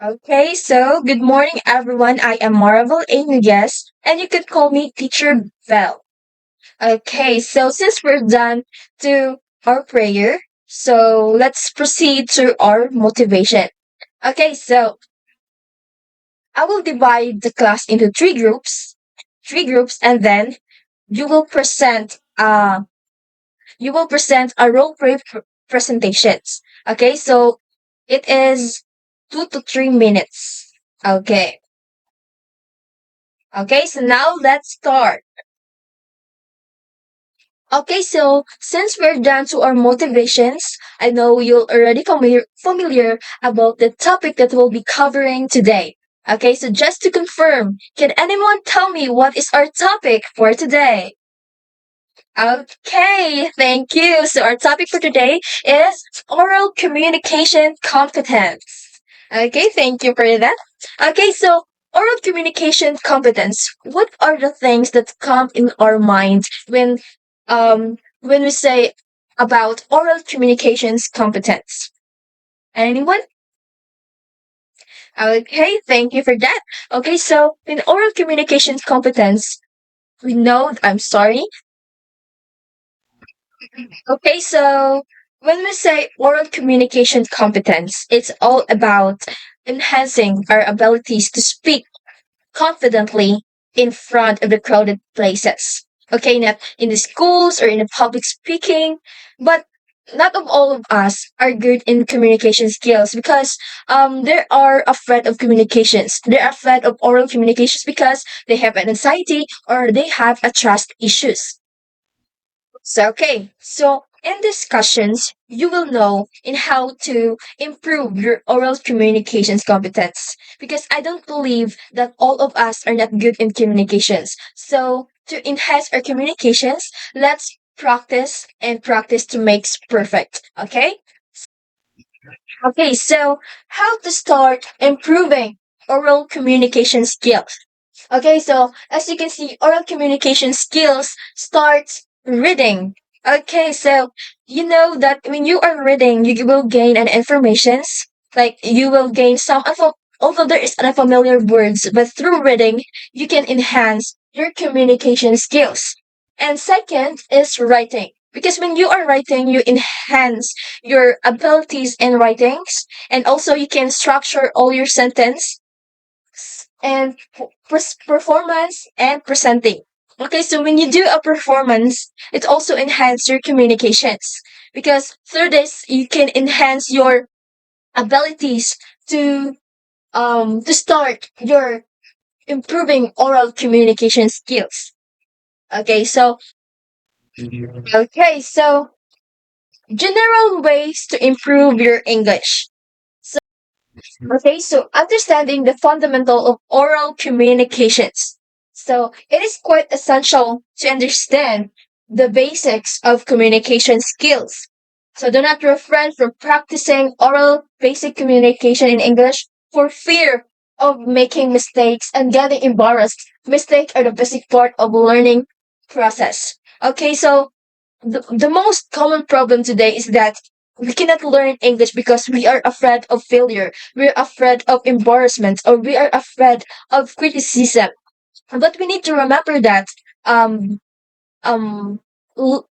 Okay, so good morning, everyone. I am Marvel Amigas, and you could call me Teacher Bell. Okay, so since we're done to our prayer, so let's proceed to our motivation. Okay, so I will divide the class into three groups, and then you will present a role play presentations. Okay, so it is 2 to 3 minutes. Okay. Okay, so now let's start. Okay, so since we're done to our motivations, I know you're already familiar about the topic that we'll be covering today. Okay, so just to confirm, can anyone tell me what is our topic for today? Okay, thank you. So our topic for today is oral communication competence. Okay, thank you for that. Okay, so oral communication competence. What are the things that come in our mind when we say about oral communications competence? Anyone? Okay, thank you for that. Okay, so in oral communications competence, we know I'm sorry. Okay, so when we say oral communication competence, it's all about enhancing our abilities to speak confidently in front of the crowded places. Okay, not in the schools or in the public speaking, but not of all of us are good in communication skills because they are afraid of communications. They're afraid of oral communications because they have an anxiety or they have a trust issues. So in discussions, you will know in how to improve your oral communications competence because I don't believe that all of us are not good in communications. So to enhance our communications, let's practice and practice to makes perfect. Okay? Okay, so how to start improving oral communication skills. Okay, so as you can see, oral communication skills starts reading. Okay, so you know that when you are reading, you will gain an informations. Like you will gain although there is unfamiliar words, but through reading, you can enhance your communication skills. And second is writing. Because when you are writing, you enhance your abilities in writings, and also you can structure all your sentence and performance and presenting. Okay, so when you do a performance, it also enhances your communications because through this you can enhance your abilities to start your improving oral communication skills. Okay, so okay, so general ways to improve your English. So okay, so understanding the fundamental of oral communications. So it is quite essential to understand the basics of communication skills. So do not refrain from practicing oral basic communication in English for fear of making mistakes and getting embarrassed. Mistakes are the basic part of learning process. Okay, so the most common problem today is that we cannot learn English because we are afraid of failure, we're afraid of embarrassment, or we are afraid of criticism. But we need to remember that um um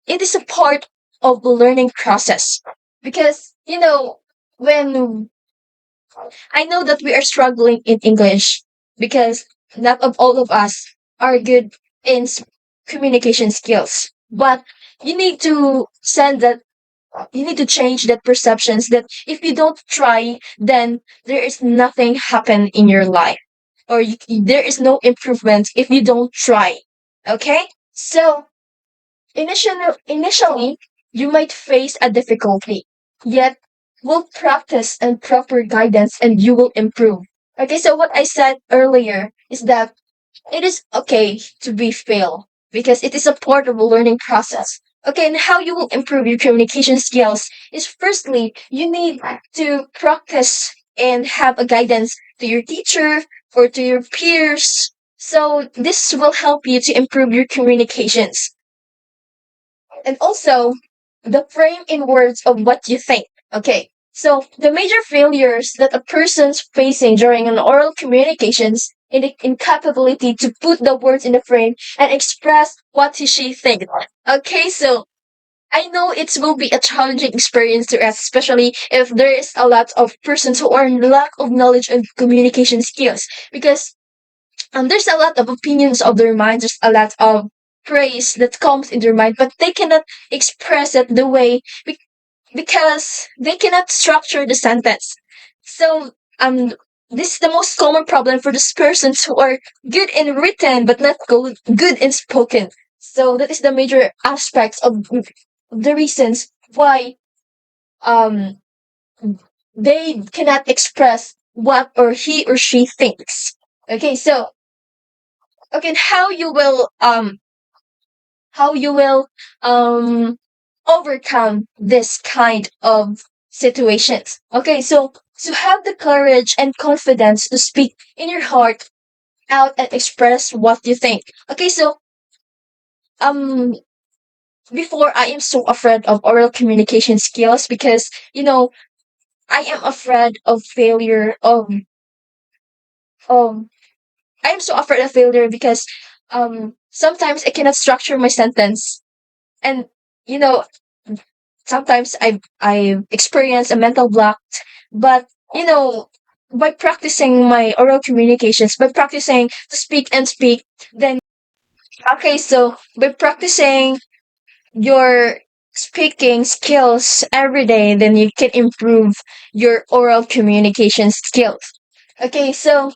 it is a part of the learning process because when I know that we are struggling in English because not of all of us are good in communication skills. But you need to send that you need to change that perceptions that if you don't try, then there is nothing happen in your life or there is no improvement if you don't try. Okay? So initially, you might face a difficulty, yet with practice and proper guidance and you will improve. Okay, so what I said earlier is that it is okay to be fail because it is a part of a learning process. Okay, and how you will improve your communication skills is firstly, you need to practice and have a guidance to your teacher or to your peers. So this will help you to improve your communications. And also, the frame in words of what you think. Okay. So the major failures that a person's facing during an oral communications in the incapability to put the words in the frame and express what she thinks. Okay, so I know it will be a challenging experience to us, especially if there is a lot of persons who are lack of knowledge and communication skills. Because there's a lot of opinions of their mind, there's a lot of praise that comes in their mind, but they cannot express it the way because they cannot structure the sentence. So this is the most common problem for these persons who are good in written but not good in spoken. So that is the major aspects of the reasons why um they cannot express what or he or she thinks. Okay, so okay, how you will um overcome this kind of situations. Okay, so have the courage and confidence to speak in your heart out and express what you think. Okay, so um before I am so afraid of oral communication skills because I am afraid of failure of I am so afraid of failure because sometimes I cannot structure my sentence and you know sometimes I experience a mental block, but by practicing my oral communications, by practicing to speak and speak, then okay, so by practicing your speaking skills every day, then you can improve your oral communication skills. Okay, so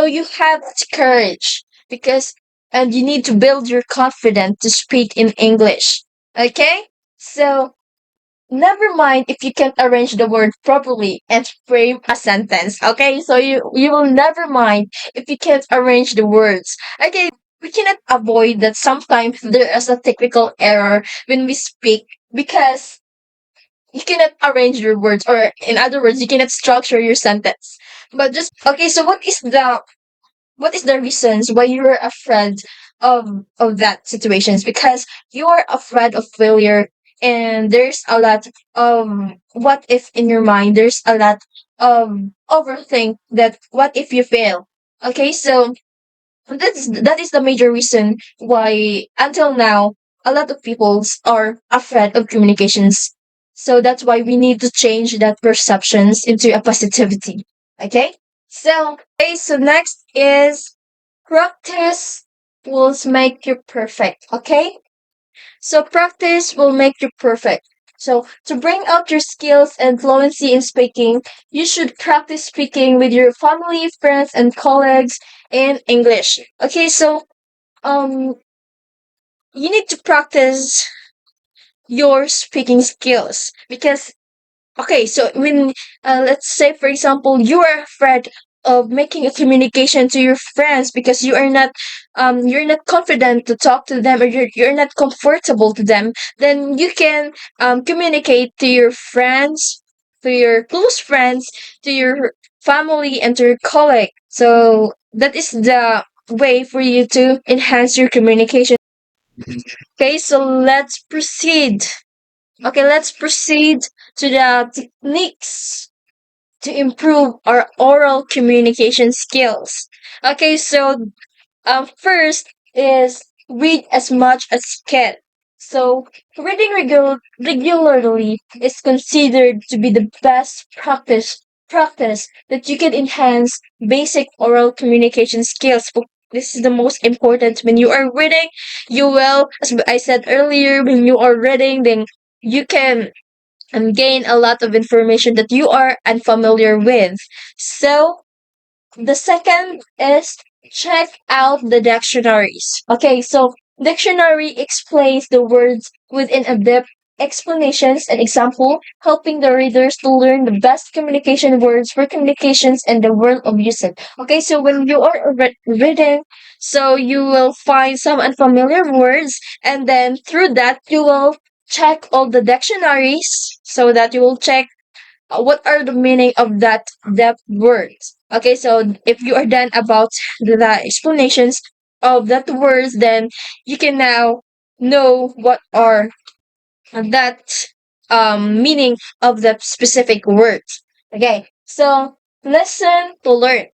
you have courage because and you need to build your confidence to speak in English. Okay? So never mind if you can't arrange the word properly and frame a sentence. Okay? So you will never mind if you can't arrange the words. Okay, we cannot avoid that sometimes there is a technical error when we speak because you cannot arrange your words or in other words you cannot structure your sentence. But just okay, so what is the reasons why you're afraid of that situations because you're afraid of failure and there's a lot of what if in your mind, there's a lot of overthink that what if you fail. Okay, so that is the major reason why until now a lot of people are afraid of communications. So that's why we need to change that perceptions into a positivity. Okay, so next is practice will make you perfect. Okay, so practice will make you perfect. So to bring out your skills and fluency in speaking, you should practice speaking with your family, friends, and colleagues in English. Okay, so um you need to practice your speaking skills because okay, so when let's say for example you are afraid of making a communication to your friends because you're not confident to talk to them or you're not comfortable to them, then you can communicate to your friends, to your close friends, to your family and to your colleague. So that is the way for you to enhance your communication. Okay, so let's proceed. Okay, let's proceed to the techniques to improve our oral communication skills. Okay, so first is read as much as you can. So reading regularly is considered to be the best practice that you can enhance basic oral communication skills. This is the most important. When you are reading, you will, as I said earlier, when you are reading, then you can gain a lot of information that you are unfamiliar with. So the second is check out the dictionaries. Okay, so dictionary explains the words within a depth explanations and example, helping the readers to learn the best communication words for communications in the world of usage. Okay, so when you are reading, so you will find some unfamiliar words, and then through that you will check all the dictionaries so that you will check what are the meaning of that words. Okay, so if you are done about the explanations of that words, then you can now know what are that meaning of the specific words. Okay, so listen to learn.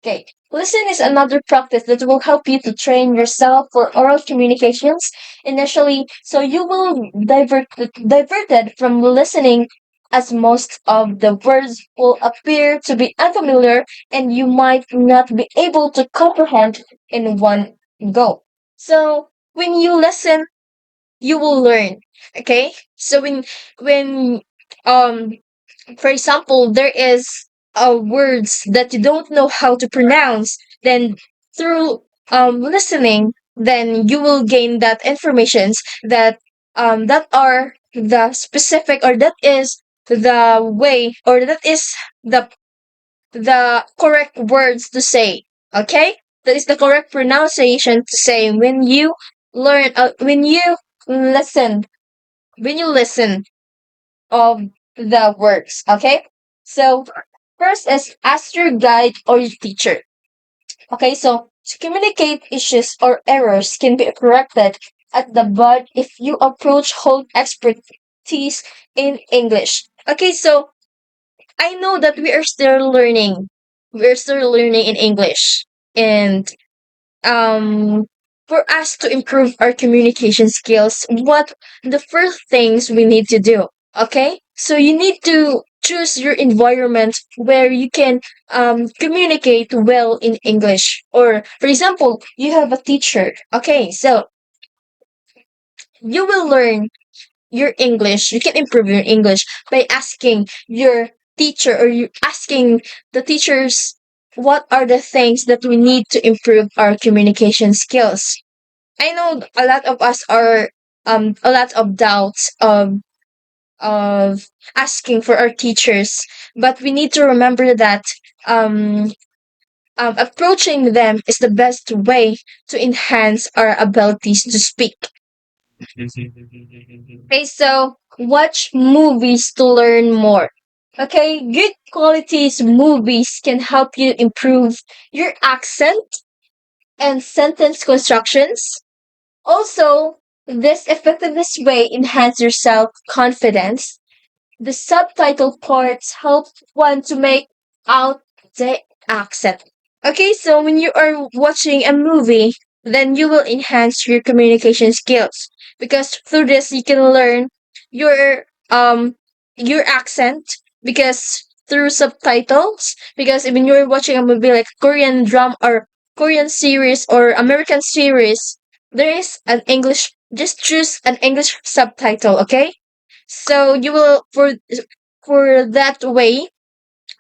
Okay, listen is another practice that will help you to train yourself for oral communications initially. So you will diverted from listening, as most of the words will appear to be unfamiliar and you might not be able to comprehend in one go. So when you listen, you will learn. Okay, so when um for example, there is words that you don't know how to pronounce, then through listening, then you will gain that informations that are the specific, or that is the way, or that is the the correct words to say. Okay, that is the correct pronunciation to say when you learn, listen when you listen of the works. Okay, so first is ask your guide or your teacher. Okay, so to communicate issues or errors can be corrected at the bud if you approach whole expertise in English. Okay, so I know that we are still learning. We're still learning in English. And um for us to improve our communication skills, what the first things we need to do? Okay, so you need to choose your environment where you can communicate well in English. Or for example, you have a teacher. Okay, so you will learn your English, you can improve your English by asking your teacher, or you asking the teachers what are the things that we need to improve our communication skills. I know a lot of us are a lot of doubts of asking for our teachers, but we need to remember that um approaching them is the best way to enhance our abilities to speak. Okay, so watch movies to learn more. Okay, good qualities movies can help you improve your accent and sentence constructions. Also, this effectiveness way enhance your self-confidence. The subtitle parts help one to make out the accent. Okay, so when you are watching a movie, then you will enhance your communication skills, because through this you can learn your your accent, because through subtitles, because when you're watching a movie like Korean drama or Korean series or American series, there is an English, just choose an English subtitle, okay? So you will for that way,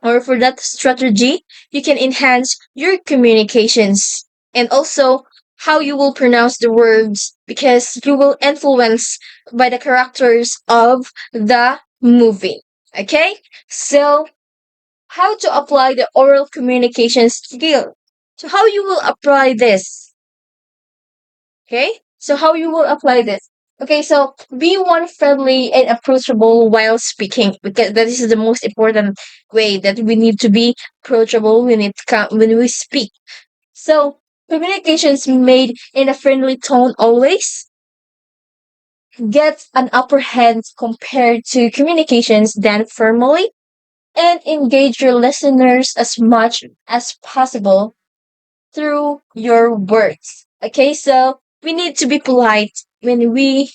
or for that strategy, you can enhance your communications, and also how you will pronounce the words, because you will influence by the characters of the movie. Okay? So, how to apply the oral communication skill. So, how you will apply this? Okay? So, how you will apply this? Okay, so be one friendly and approachable while speaking, because that is the most important way that we need to be approachable when we speak. So communications made in a friendly tone always gets an upper hand compared to communications done formally, and engage your listeners as much as possible through your words. Okay, so we need to be polite when we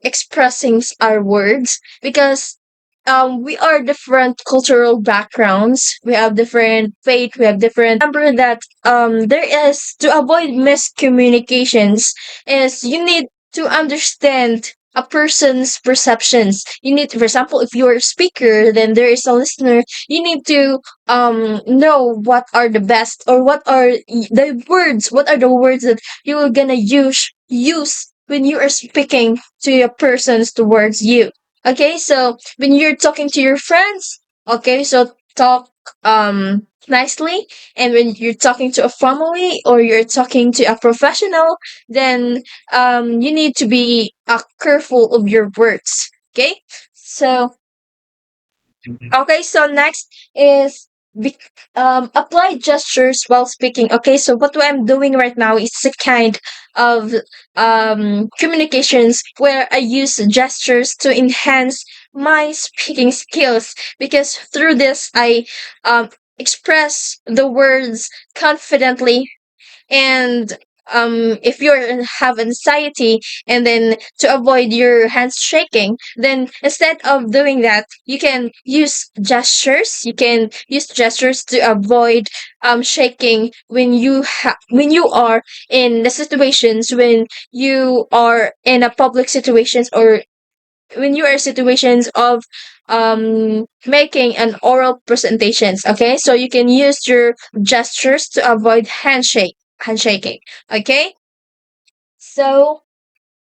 expressing our words, because we are different cultural backgrounds, we have different faith, we have different remember that there is, to avoid miscommunications, is you need to understand a person's perceptions. You need to, for example, if you're a speaker, then there is a listener, you need to know what are the best, or what are the words that you are gonna use when you are speaking to your persons towards you. Okay, so when you're talking to your friends, okay, so talk nicely, and when you're talking to a family or you're talking to a professional, then you need to be careful of your words. Okay, so okay, so next is be, apply gestures while speaking. Okay, so what I'm doing right now is a kind of communications where I use gestures to enhance my speaking skills, because through this I um, express the words confidently. And if you have anxiety, and then to avoid your hands shaking, then instead of doing that, you can use gestures. You can use gestures to avoid shaking when when you are in the situations, when you are in a public situations, or when you are situations of making an oral presentations. Okay, so you can use your gestures to avoid handshaking. Okay, so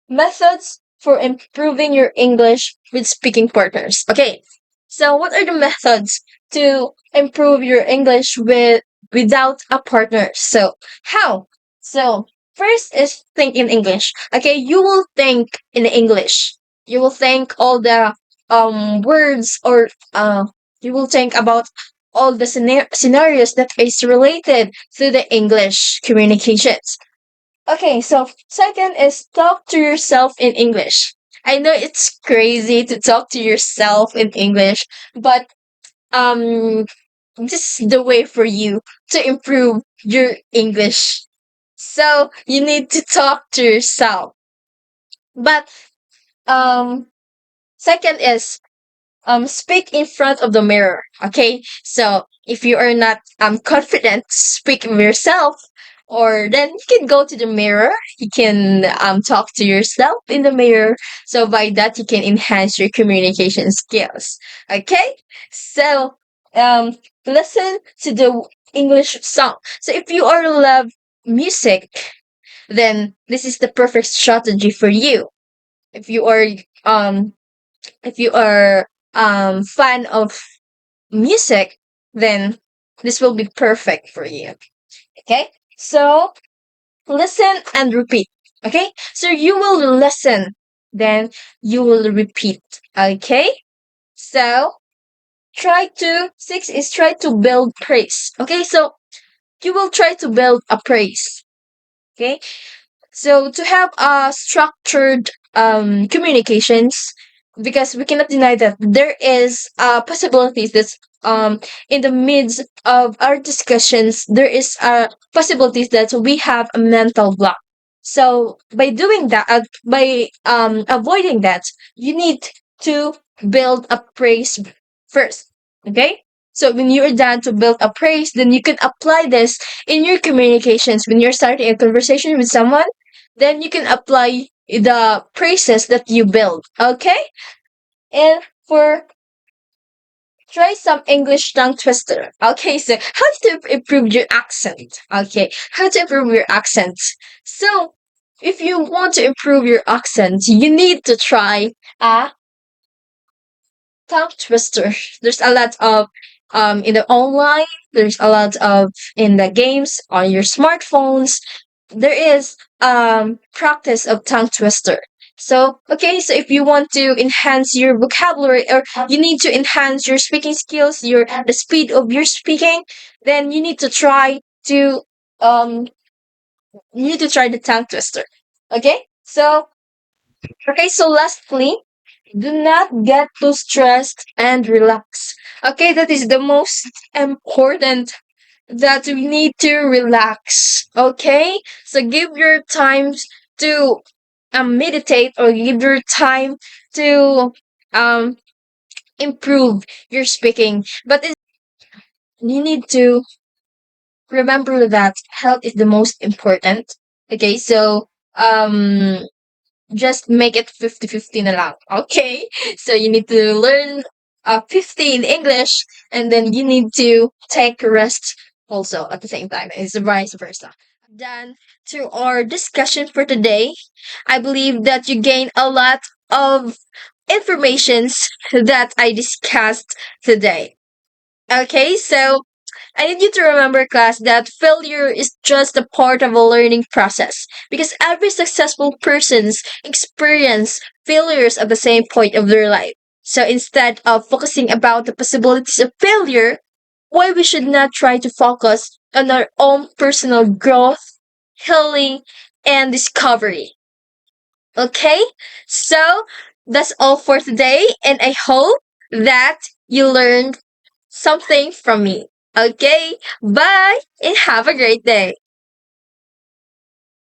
methods for improving your English with speaking partners. Okay, so what are the methods to improve your English without a partner? So how? So first is think in English. Okay, you will think in English. You will think all the words, or you will think about all the scenarios that is related to the English communications. Okay, so second is talk to yourself in English. I know it's crazy to talk to yourself in English, but um this is the way for you to improve your English. So you need to talk to yourself. But um second is speak in front of the mirror. Okay, so if you are not confident to speak with yourself, or then you can go to the mirror. You can talk to yourself in the mirror, so by that you can enhance your communication skills. Okay, so um listen to the English song. So if you are love music, then this is the perfect strategy for you. If you are um if you are fan of music, then this will be perfect for you. Okay, so listen and repeat. Okay, so you will listen, then you will repeat. Okay, so try to build praise. Okay, so you will try to build a praise. Okay, so to have a structured communications, because we cannot deny that there is possibilities that in the midst of our discussions, there is possibilities that we have a mental block. So by doing that, by avoiding that, you need to build a praise first. Okay. So when you're done to build a praise, then you can apply this in your communications. When you're starting a conversation with someone, then you can apply the praises that you build. Okay? And for try some English tongue twister. Okay, so how to improve your accent? Okay, how to improve your accent? So if you want to improve your accent, you need to try a tongue twister. There's a lot of in the online, there's a lot of in the games on your smartphones. There is practice of tongue twister. So okay, so if you want to enhance your vocabulary, or you need to enhance your speaking skills, your the speed of your speaking, then um you need to try the tongue twister. Okay? So lastly, do not get too stressed and relax. Okay, that is the most important, that we need to relax. Okay, so give your time to meditate, or give your time to um improve your speaking. But you need to remember that health is the most important. Okay, so just make it 50-50 na lang. Okay, so you need to learn 50 in English, and then you need to take a rest also at the same time. It's vice versa. Done to our discussion for today. I believe that you gain a lot of informations that I discussed today. Okay, so I need you to remember, class, that failure is just a part of a learning process, because every successful person's experience failures at the same point of their life. So instead of focusing about the possibilities of failure, why we should not try to focus on our own personal growth, healing, and discovery. Okay? So that's all for today, and I hope that you learned something from me. Okay? Bye and have a great day.